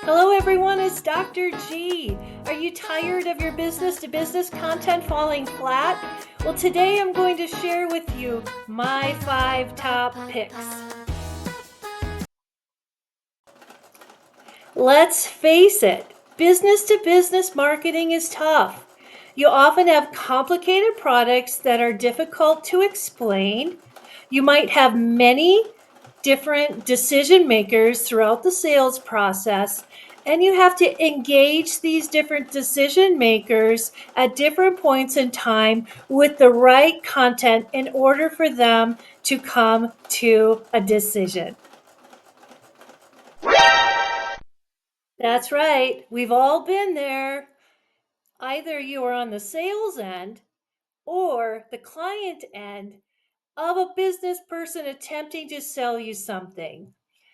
Hello, everyone. It's Dr. G. Are you tired of your business to business content falling flat? Well, today I'm going to share with you my 5 top picks. Let's face it, business to business marketing is tough. You often have complicated products that are difficult to explain. You might have many different decision makers throughout the sales process, and you have to engage these different decision makers at different points in time with the right content in order for them to come to a decision. That's right. We've all been there. Either you are on the sales end or the client end of a business person attempting to sell you something.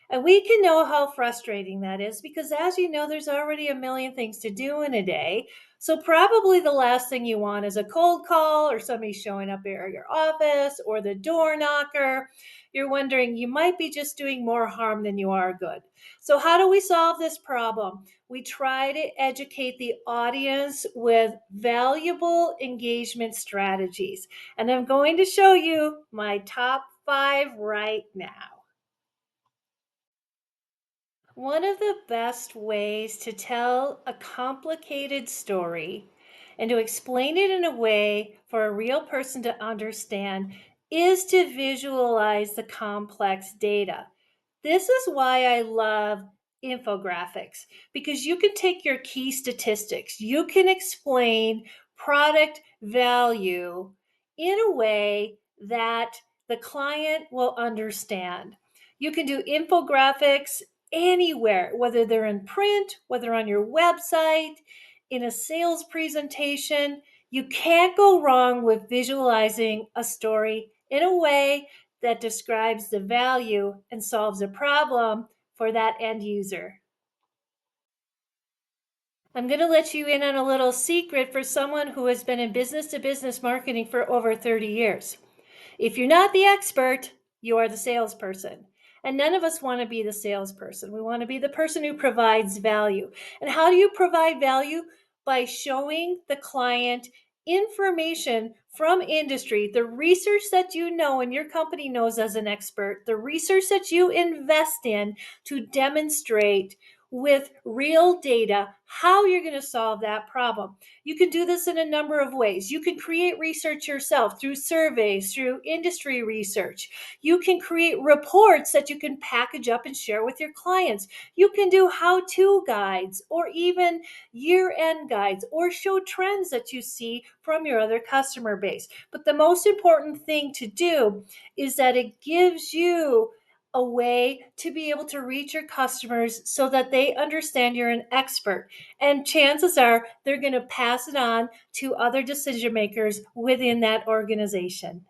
And we can know how frustrating that is because, as you know, there's already a million things to do in a day. So, probably the last thing you want is a cold call or somebody showing up at your office or the door knocker. You're wondering, you might be just doing more harm than you are good. So, how do we solve this problem? We try to educate the audience with valuable engagement strategies. And I'm going to show you my top 5 right now. One of the best ways to tell a complicated story and to explain it in a way for a real person to understand is to visualize the complex data. This is why I love infographics, because you can take your key statistics, you can explain product value in a way that the client will understand. You can do infographics anywhere, whether they're in print, whether on your website, in a sales presentation. You can't go wrong with visualizing a story in a way that describes the value and solves a problem for that end user. I'm going to let you in on a little secret for someone who has been in business to business marketing for over 30 years. If you're not the expert, you are the salesperson. And none of us want to be the salesperson. We want to be the person who provides value. And how do you provide value? By showing the client information from industry, the research that you know and your company knows as an expert, the research that you invest in to demonstrate with real data how you're going to solve that problem. You can do this in a number of ways. You can create research yourself through surveys, through industry research. You can create reports that you can package up and share with your clients. You can do how-to guides or even year-end guides or show trends that you see from your other customer base. But the most important thing to do is that it gives you a way to be able to reach your customers so that they understand you're an expert. And chances are they're going to pass it on to other decision makers within that organization.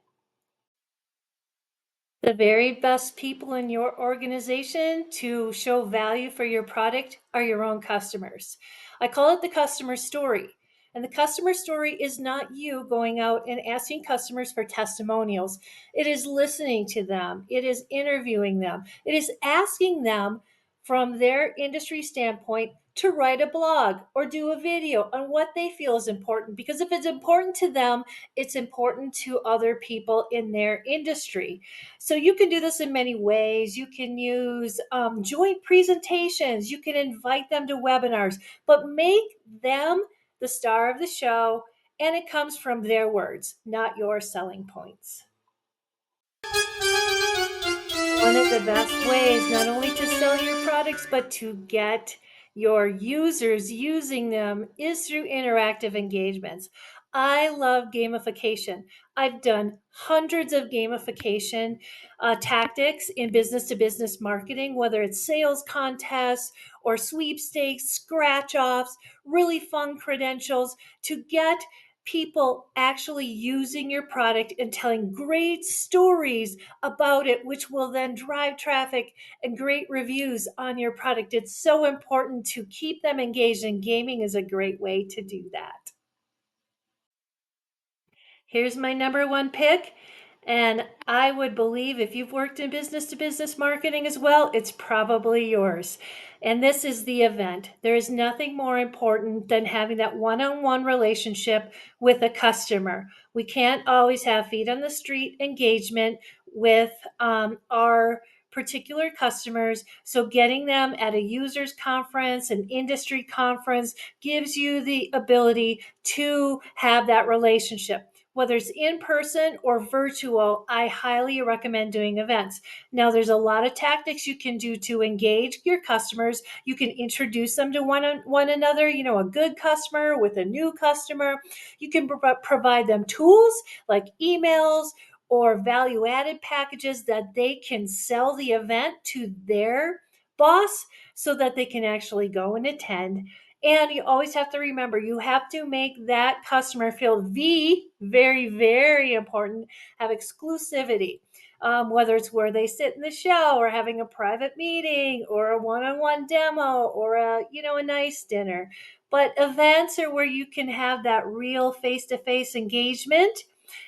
The very best people in your organization to show value for your product are your own customers. I call it the customer story. And the customer story is not you going out and asking customers for testimonials. It is listening to them, it is interviewing them, it is asking them from their industry standpoint to write a blog or do a video on what they feel is important. Because if it's important to them, it's important to other people in their industry. So you can do this in many ways. You can use joint presentations. You can invite them to webinars, but make them the star of the show. And it comes from their words, not your selling points. One of the best ways, not only to sell your products, but to get your users using them is through interactive engagements. I love gamification. I've done hundreds of gamification tactics in business to business marketing, whether it's sales contests or sweepstakes, scratch offs, really fun credentials to get people actually using your product and telling great stories about it, which will then drive traffic and great reviews on your product. It's so important to keep them engaged, and gaming is a great way to do that. Here's my number one pick. And I would believe if you've worked in business to business marketing as well, it's probably yours. And this is the event. There is nothing more important than having that one-on-one relationship with a customer. We can't always have feet on the street engagement with our particular customers. So getting them at a users conference, an industry conference, gives you the ability to have that relationship. Whether it's in person or virtual, I highly recommend doing events. Now, there's a lot of tactics you can do to engage your customers. You can introduce them to one another, a good customer with a new customer. You can provide them tools like emails or value added packages that they can sell the event to their boss so that they can actually go and attend. And you always have to remember, you have to make that customer feel very, very important, have exclusivity. Whether it's where they sit in the show or having a private meeting or a one-on-one demo or a nice dinner. But events are where you can have that real face-to-face engagement.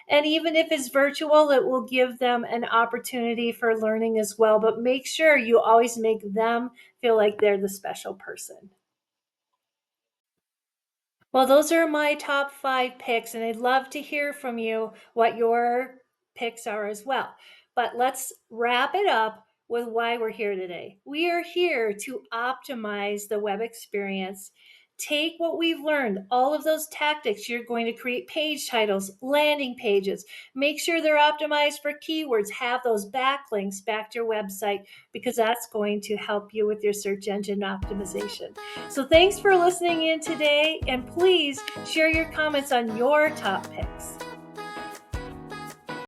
And even if it's virtual, it will give them an opportunity for learning as well. But make sure you always make them feel like they're the special person. Well, those are my top 5 picks, and I'd love to hear from you what your picks are as well. But let's wrap it up with why we're here today. We are here to optimize the web experience. Take what we've learned, all of those tactics. You're going to create page titles, landing pages, make sure they're optimized for keywords, have those backlinks back to your website, because that's going to help you with your search engine optimization. So thanks for listening in today, and please share your comments on your top picks.